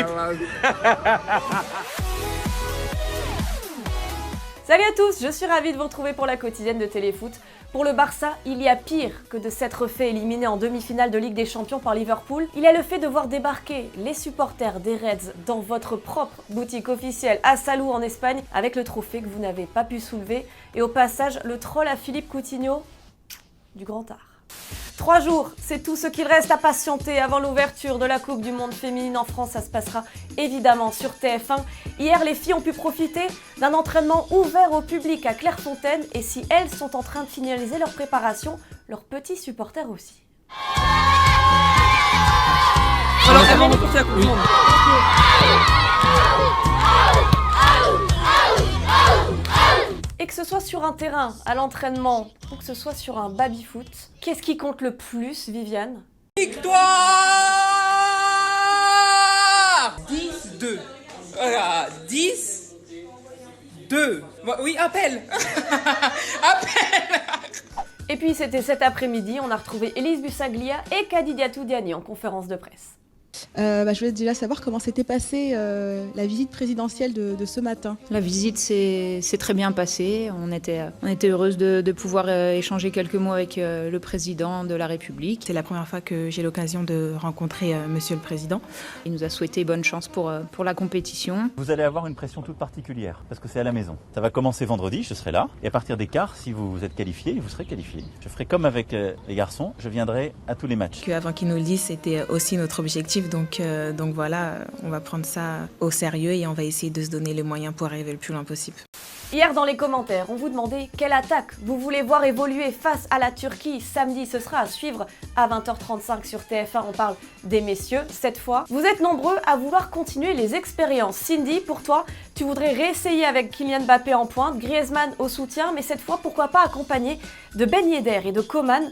l'équipe. Salut à tous, je suis ravie de vous retrouver pour la quotidienne de Téléfoot. Pour le Barça, il y a pire que de s'être fait éliminer en demi-finale de Ligue des Champions par Liverpool. Il y a le fait de voir débarquer les supporters des Reds dans votre propre boutique officielle à Salou en Espagne avec le trophée que vous n'avez pas pu soulever. Et au passage, le troll à Philippe Coutinho du grand art. 3 jours, c'est tout ce qu'il reste à patienter avant l'ouverture de la Coupe du Monde féminine en France. Ça se passera évidemment sur TF1. Hier, les filles ont pu profiter d'un entraînement ouvert au public à Clairefontaine. Et si elles sont en train de finaliser leur préparation, leurs petits supporters aussi. Alors, elles vont remporter la Coupe du Monde. Et que ce soit sur un terrain, à l'entraînement, ou que ce soit sur un baby-foot, qu'est-ce qui compte le plus, Viviane? Victoire 10-2. Voilà, 10-2. Oui, appel. Appel. Et puis c'était cet après-midi, on a retrouvé Élise Bussaglia et Kadidiatou Diani en conférence de presse. Je voulais déjà savoir comment s'était passée la visite présidentielle de ce matin. La visite s'est très bien passée. On était heureuse de pouvoir échanger quelques mots avec le président de la République. C'est la première fois que j'ai l'occasion de rencontrer Monsieur le Président. Il nous a souhaité bonne chance pour la compétition. Vous allez avoir une pression toute particulière parce que c'est à la maison. Ça va commencer vendredi, je serai là. Et à partir des quarts, si vous êtes qualifié, vous serez qualifié. Je ferai comme avec les garçons, je viendrai à tous les matchs. Avant qu'ils nous le disent, c'était aussi notre objectif. Donc voilà, on va prendre ça au sérieux et on va essayer de se donner les moyens pour arriver le plus loin possible. Hier dans les commentaires, on vous demandait quelle attaque vous voulez voir évoluer face à la Turquie. Samedi, ce sera à suivre à 20h35 sur TF1, on parle des messieurs cette fois. Vous êtes nombreux à vouloir continuer les expériences. Cindy, pour toi, tu voudrais réessayer avec Kylian Mbappé en pointe, Griezmann au soutien, mais cette fois, pourquoi pas accompagné de Ben Yedder et de Coman.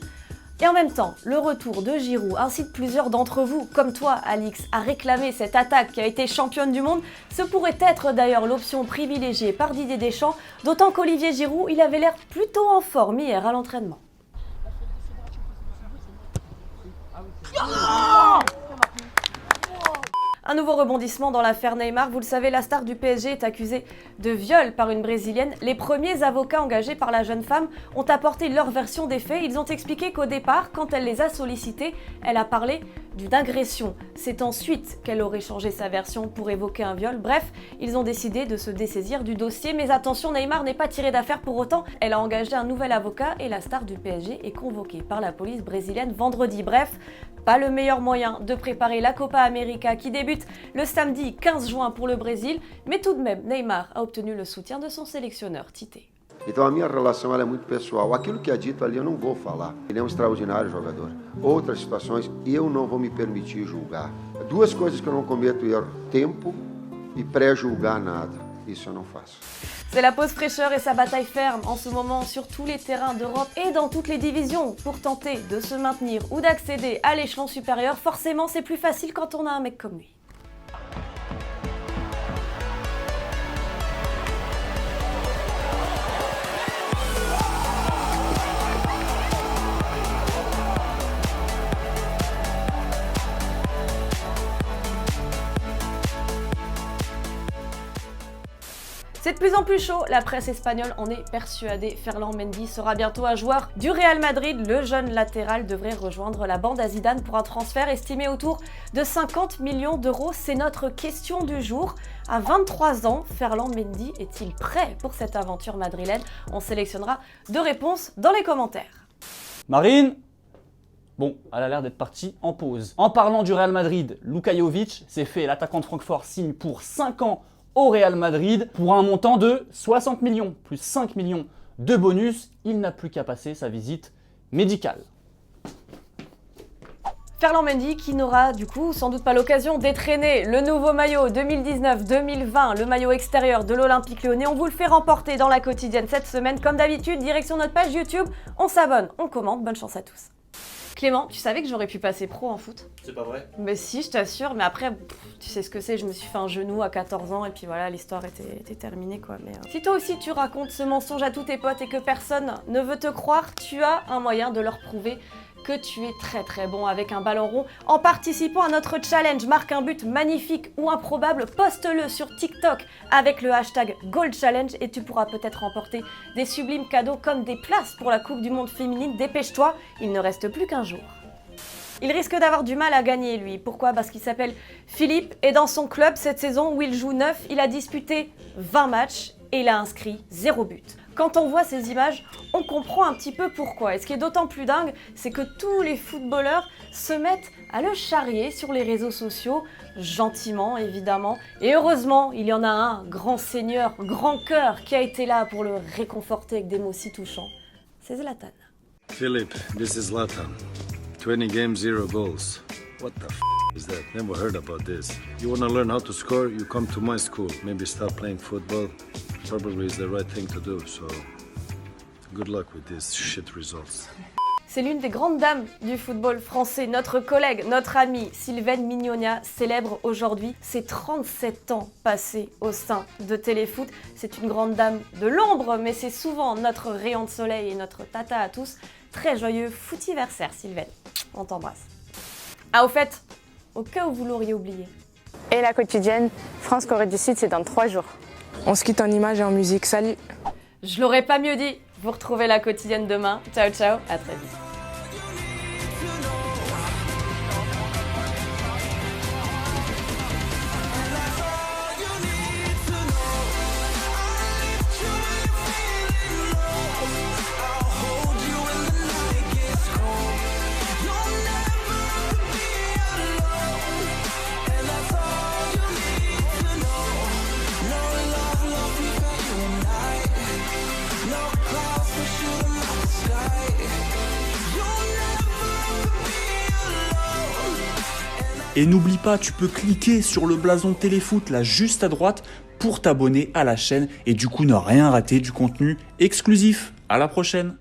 Et en même temps, le retour de Giroud incite plusieurs d'entre vous, comme toi Alix, à réclamer cette attaque qui a été championne du monde. Ce pourrait être d'ailleurs l'option privilégiée par Didier Deschamps, d'autant qu'Olivier Giroud, il avait l'air plutôt en forme hier à l'entraînement. Un nouveau rebondissement dans l'affaire Neymar. Vous le savez, la star du PSG est accusée de viol par une Brésilienne. Les premiers avocats engagés par la jeune femme ont apporté leur version des faits. Ils ont expliqué qu'au départ, quand elle les a sollicités, elle a parlé d'une agression. C'est ensuite qu'elle aurait changé sa version pour évoquer un viol. Bref, ils ont décidé de se dessaisir du dossier. Mais attention, Neymar n'est pas tiré d'affaire pour autant. Elle a engagé un nouvel avocat et la star du PSG est convoquée par la police brésilienne vendredi. Bref, pas le meilleur moyen de préparer la Copa América qui débute le samedi 15 juin pour le Brésil, mais tout de même, Neymar a obtenu le soutien de son sélectionneur Tite. Então a minha relação ela é muito pessoal. Aquilo que é dito ali eu não vou falar. Ele é extraordinário jogador. Outras situações eu não vou me permitir julgar. Duas coisas que eu não cometo erro: tempo e pré-julgar nada. Isso eu não faço. C'est la pause fraîcheur et sa bataille ferme en ce moment sur tous les terrains d'Europe et dans toutes les divisions pour tenter de se maintenir ou d'accéder à l'échelon supérieur. Forcément, c'est plus facile quand on a un mec comme lui. C'est de plus en plus chaud, la presse espagnole en est persuadée. Ferland Mendy sera bientôt un joueur du Real Madrid. Le jeune latéral devrait rejoindre la bande à Zidane pour un transfert estimé autour de 50 millions d'euros. C'est notre question du jour. À 23 ans, Ferland Mendy est-il prêt pour cette aventure madrilène? On sélectionnera 2 réponses dans les commentaires. Marine? Bon, elle a l'air d'être partie en pause. En parlant du Real Madrid, Luka Jovic s'est fait, l'attaquant de Francfort signe pour 5 ans au Real Madrid pour un montant de 60 millions, plus 5 millions de bonus. Il n'a plus qu'à passer sa visite médicale. Ferland Mendy qui n'aura du coup sans doute pas l'occasion d'étraîner le nouveau maillot 2019-2020, le maillot extérieur de l'Olympique Lyonnais. On vous le fait remporter dans la quotidienne cette semaine. Comme d'habitude, direction notre page YouTube, on s'abonne, on commente, bonne chance à tous. Clément, tu savais que j'aurais pu passer pro en foot? C'est pas vrai? Mais si, je t'assure, mais après, tu sais ce que c'est, je me suis fait un genou à 14 ans et puis voilà, l'histoire était terminée quoi. Mais si toi aussi tu racontes ce mensonge à tous tes potes et que personne ne veut te croire, tu as un moyen de leur prouver que tu es très très bon avec un ballon rond en participant à notre challenge. Marque un but magnifique ou improbable, poste-le sur TikTok avec le hashtag GoalChallenge et tu pourras peut-être remporter des sublimes cadeaux comme des places pour la Coupe du Monde féminine. Dépêche-toi, il ne reste plus qu'un jour. Il risque d'avoir du mal à gagner, lui. Pourquoi ? Parce qu'il s'appelle Philippe et dans son club, cette saison où il joue 9, il a disputé 20 matchs et il a inscrit 0 but. Quand on voit ces images, on comprend un petit peu pourquoi. Et ce qui est d'autant plus dingue, c'est que tous les footballeurs se mettent à le charrier sur les réseaux sociaux, gentiment évidemment. Et heureusement, il y en a un, grand seigneur, grand cœur, qui a été là pour le réconforter avec des mots si touchants. C'est Zlatan. Philip, this is Zlatan. 20 games, 0 goals. What the is that? Never heard about this. You want to learn how to score? You come to my school. Maybe stop playing football. Probably is the right thing to do. So, good luck with these shit results. C'est l'une des grandes dames du football français. Notre collègue, notre amie Sylvaine Mignogna célèbre aujourd'hui ses 37 ans passés au sein de Téléfoot. C'est une grande dame de l'ombre, mais c'est souvent notre rayon de soleil et notre tata à tous. Très joyeux footiversaire, Sylvaine. On t'embrasse. Ah, au fait, au cas où vous l'auriez oublié. Et la quotidienne, France-Corée du Sud, c'est dans 3 jours. On se quitte en images et en musique. Salut! Je l'aurais pas mieux dit. Vous retrouvez la quotidienne demain. Ciao, ciao, à très vite. Et n'oublie pas, tu peux cliquer sur le blason Téléfoot là juste à droite pour t'abonner à la chaîne et du coup ne rien rater du contenu exclusif. À la prochaine!